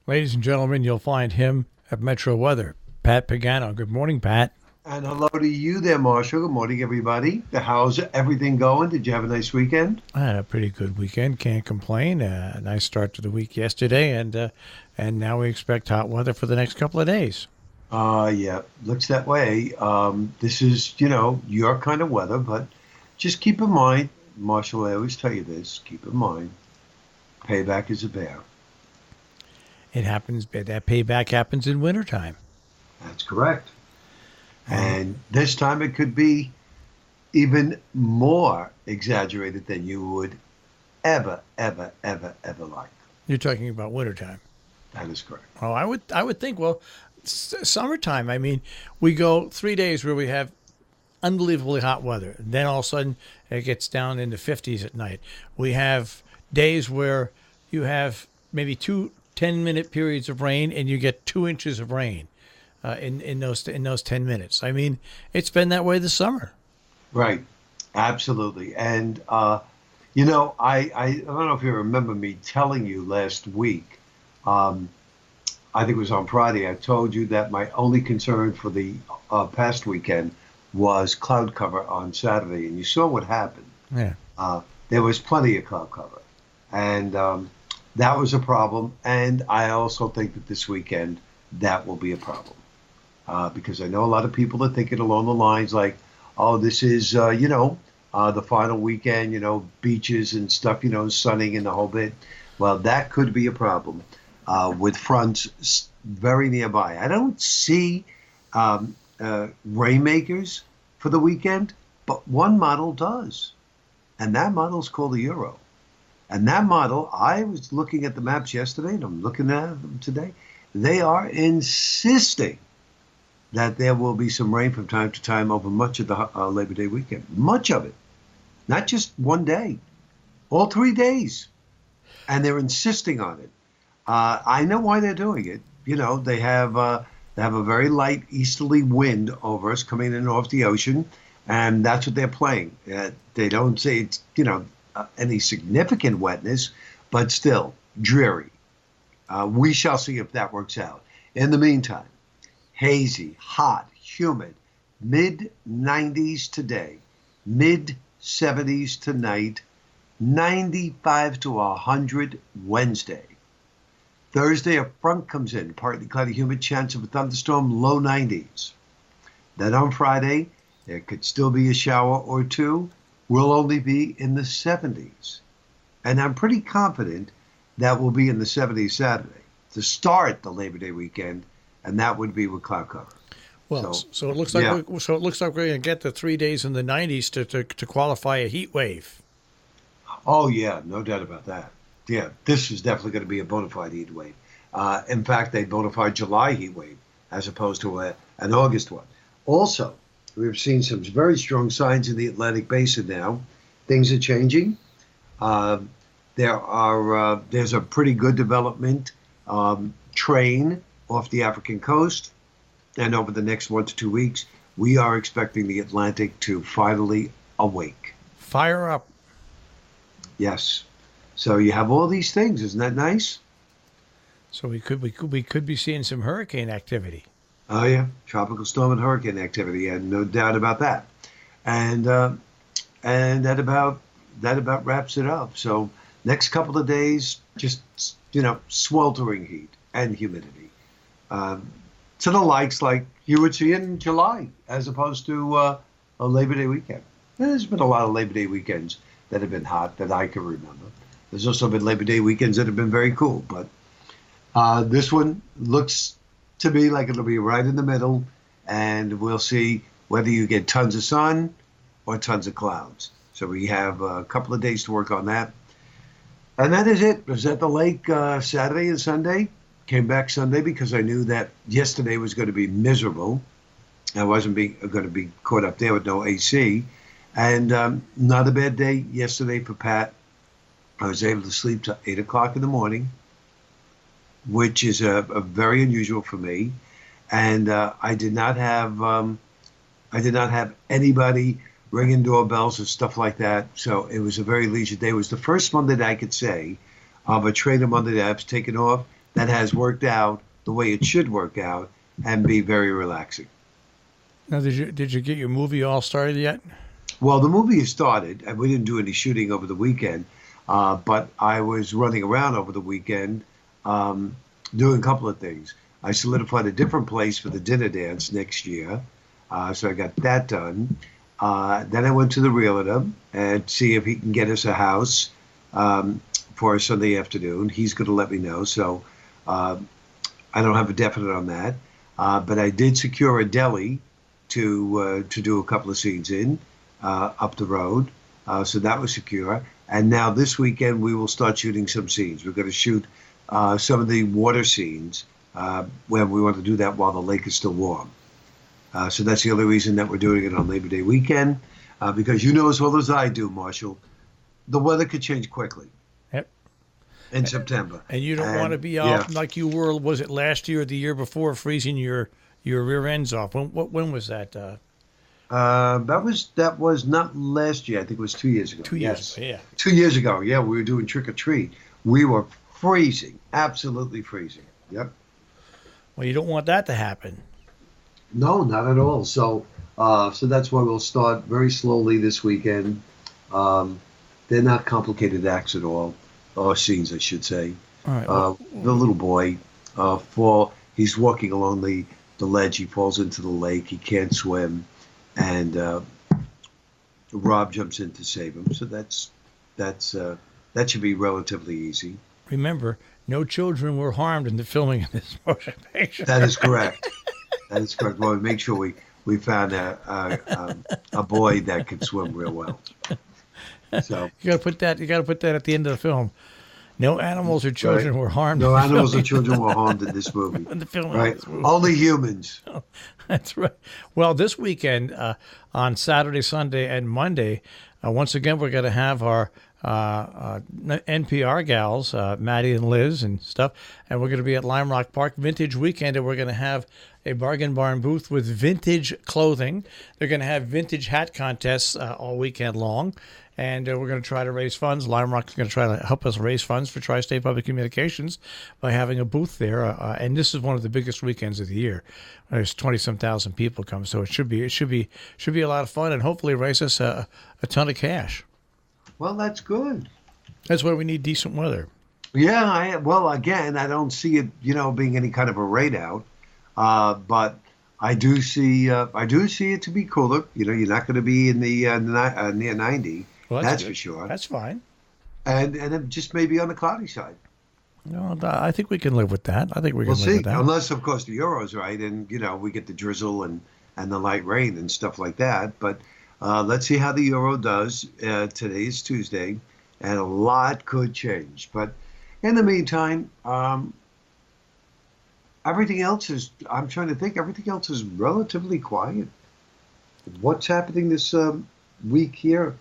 Ladies and gentlemen, you'll find him at Metro Weather, Pat Pagano. Good morning, Pat. And hello to you there, Marshall. Good morning, everybody. How's everything going? Did you have a nice weekend? I had a pretty good weekend. Can't complain. A nice start to the week yesterday, and now we expect hot weather for the next couple of days. Yeah, looks that way. This is, your kind of weather, but just keep in mind, Marshall, I always tell you this, keep in mind, payback is a bear. It happens. That payback happens in wintertime. That's correct. Uh, And this time it could be even more exaggerated than you would ever like. you're talking about wintertime. That is correct. Oh, I would think. Well, summertime. I mean, we go 3 days where we have unbelievably hot weather. Then all of a sudden it gets down in the 50s at night. We have days where you have maybe two 10-minute periods of rain and you get 2 inches of rain in those 10 minutes. I mean, it's been that way this summer. Right. Absolutely. And, I don't know if you remember me telling you last week. Um, I think it was on Friday. I told you that my only concern for the past weekend was cloud cover on Saturday. And you saw what happened. Yeah. There was plenty of cloud cover. And that was a problem. And I also think that this weekend, that will be a problem. Because I know a lot of people are thinking along the lines like, oh, this is, the final weekend, beaches and stuff, sunning and the whole bit. Well, that could be a problem with fronts very nearby. I don't see rainmakers for the weekend, but one model does. And that model is called the Euro. And that model, I was looking at the maps yesterday, and I'm looking at them today. They are insisting that there will be some rain from time to time over much of the Labor Day weekend. Much of it. Not just one day. All 3 days. And they're insisting on it. I know why they're doing it. They have a very light easterly wind over us coming in off the ocean, and that's what they're playing. They don't say it's, any significant wetness, but still dreary. We shall see if that works out. In the meantime, hazy, hot, humid, mid 90s today, mid 70s tonight, 95 to 100 Wednesday. Thursday, a front comes in, partly cloudy, humid, chance of a thunderstorm, low 90s. Then on Friday, there could still be a shower or two, will only be in the 70s. And I'm pretty confident that will be in the 70s Saturday to start the Labor Day weekend, and that would be with cloud cover. Well, so it looks like Yeah. we're going to get the 3 days in the 90s to qualify a heat wave. Oh, yeah, no doubt about that. Yeah, this is definitely going to be a bona fide heat wave. In fact, a bona fide July heat wave as opposed to an August one. Also, we've seen some very strong signs in the Atlantic Basin now. Things are changing. There's a pretty good development train off the African coast. And over the next 1 to 2 weeks, we are expecting the Atlantic to finally awake. Fire up. Yes. So you have all these things. Isn't that nice? So we could be seeing some hurricane activity. Oh, yeah. Tropical storm and hurricane activity. And no doubt about that. And that about wraps it up. So next couple of days, just, sweltering heat and humidity. To the likes like you would see in July, as opposed to a Labor Day weekend. There's been a lot of Labor Day weekends that have been hot that I can remember. There's also been Labor Day weekends that have been very cool, but this one looks to me like it'll be right in the middle, and we'll see whether you get tons of sun or tons of clouds. So we have a couple of days to work on that. And that is it. I was at the lake Saturday and Sunday. Came back Sunday because I knew that yesterday was going to be miserable. I wasn't going to be caught up there with no AC. And not a bad day yesterday for Pat. I was able to sleep till 8 o'clock in the morning, which is a very unusual for me. And I did not have anybody ringing doorbells or stuff like that. So it was a very leisure day. It was the first Monday that I could say of a trainer Monday that I was taken off that has worked out the way it should work out and be very relaxing. Now, did you get your movie all started yet? Well, the movie has started, and we didn't do any shooting over the weekend, but I was running around over the weekend doing a couple of things. I solidified a different place for the dinner dance next year, so I got that done. Then I went to the realtor and see if he can get us a house for a Sunday afternoon. He's going to let me know, so I don't have a definite on that. But I did secure a deli to do a couple of scenes in up the road, so that was secure. And now this weekend we will start shooting some scenes. We're going to shoot some of the water scenes where we want to do that while the lake is still warm. So that's the only reason that we're doing it on Labor Day weekend, because you know as well as I do, Marshall, the weather could change quickly. Yep. In September. And you don't want to be out like you were, was it last year or the year before, freezing your rear ends off? When was that? That was not last year. I think it was 2 years ago. 2 years ago, yeah. 2 years ago, yeah. We were doing Trick or Treat. We were freezing, absolutely freezing. Yep. Well, you don't want that to happen. No, not at all. So that's why we'll start very slowly this weekend. They're not complicated acts at all, or scenes, I should say. All right. The little boy, he's walking along the ledge. He falls into the lake. He can't swim, and Rob jumps in to save him. So that should be relatively easy. Remember, no children were harmed in the filming of this motion picture. That is correct. That is correct. Well, we make sure we found a boy that can swim real well. So you got to put that. You got to put that at the end of the film. No animals or children were harmed. No animals or children were harmed in this movie. In the film, right? Only humans. Oh, that's right. Well, this weekend on Saturday, Sunday, and Monday, once again we're going to have our NPR gals, Maddie and Liz and stuff, and we're going to be at Lime Rock Park Vintage Weekend, and we're going to have a bargain barn booth with vintage clothing. They're going to have vintage hat contests all weekend long, and we're going to try to raise funds. Lime Rock is going to try to help us raise funds for Tri-State Public Communications by having a booth there, and this is one of the biggest weekends of the year. There's 20-some thousand people come, so it should be a lot of fun, and hopefully raise us a ton of cash. Well, that's good. That's why we need decent weather. Yeah, well, again, I don't see it, being any kind of a raid out, but I do see it to be cooler. You're not going to be in the near 90. Well, that's for sure. That's fine. And it just maybe on the cloudy side. No, I think we can live with that. I think we can live with that. Unless, of course, the Euro's right, and we get the drizzle and the light rain and stuff like that, but. Let's see how the Euro does. Today is Tuesday, and a lot could change. But in the meantime, everything else is, I'm trying to think, everything else is relatively quiet. What's happening this week here?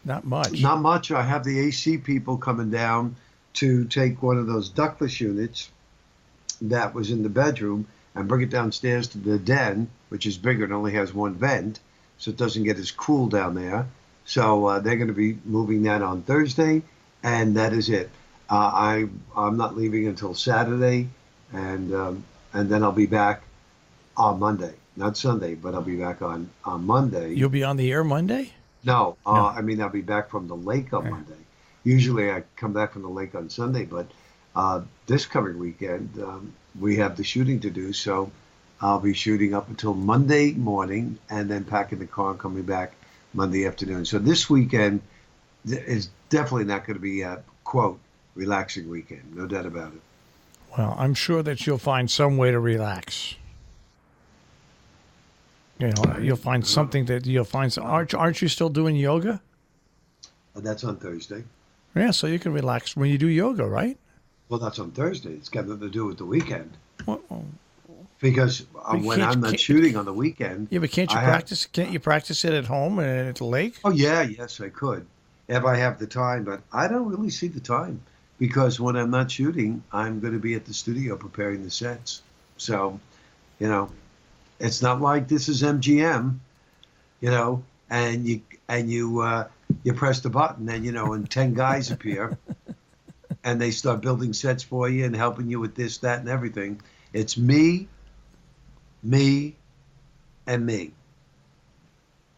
Not much. Not much. I have the AC people coming down to take one of those ductless units that was in the bedroom and bring it downstairs to the den, which is bigger and only has one vent. So it doesn't get as cool down there. So they're going to be moving that on Thursday, and that is it. I'm not leaving until Saturday, and then I'll be back on Monday. Not Sunday, but I'll be back on Monday. You'll be on the air Monday? No. I mean, I'll be back from the lake on Monday. Usually I come back from the lake on Sunday, but this coming weekend we have the shooting to do, so I'll be shooting up until Monday morning and then packing the car and coming back Monday afternoon. So this weekend is definitely not going to be a, quote, relaxing weekend. No doubt about it. Well, I'm sure that you'll find some way to relax. You'll find something that you'll find. Aren't you still doing yoga? That's on Thursday. Yeah, so you can relax when you do yoga, right? Well, that's on Thursday. It's got nothing to do with the weekend. Well, because when I'm not shooting on the weekend. Yeah, but can't you practice? Can't you practice it at home and at the lake? Oh yeah, yes, I could, if I have the time. But I don't really see the time because when I'm not shooting, I'm going to be at the studio preparing the sets. So, it's not like this is MGM, and you press the button and and 10 guys appear. and they start building sets for you and helping you with this, that, and everything. It's me, me, and me.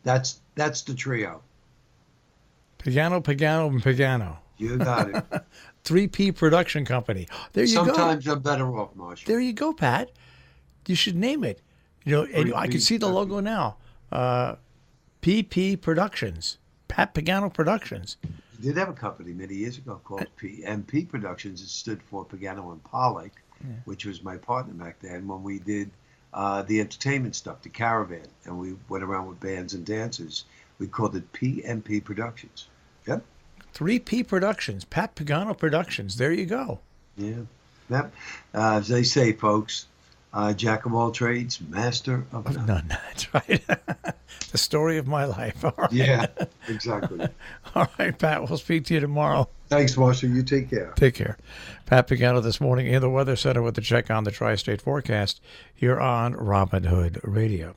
That's the trio. Pagano, Pagano, and Pagano. You got it. 3P production company. There you go. Sometimes I'm better off, Marshall. There you go, Pat. You should name it. And I can see the logo now. PP Productions. Pat Pagano Productions. We did have a company many years ago called PMP Productions. It stood for Pagano and Pollock, which was my partner back then when we did the entertainment stuff, the Caravan, and we went around with bands and dancers. We called it PMP Productions. Yep. 3P Productions, Pat Pagano Productions. There you go. Yeah. Yep. As they say, folks, jack of all trades, master of none. None. That's right. The story of my life. All right. Yeah, exactly. All right, Pat. We'll speak to you tomorrow. Thanks, Marshall. You take care. Take care. Pat Pagano this morning in the Weather Center with the check on the Tri-State forecast here on Robin Hood Radio.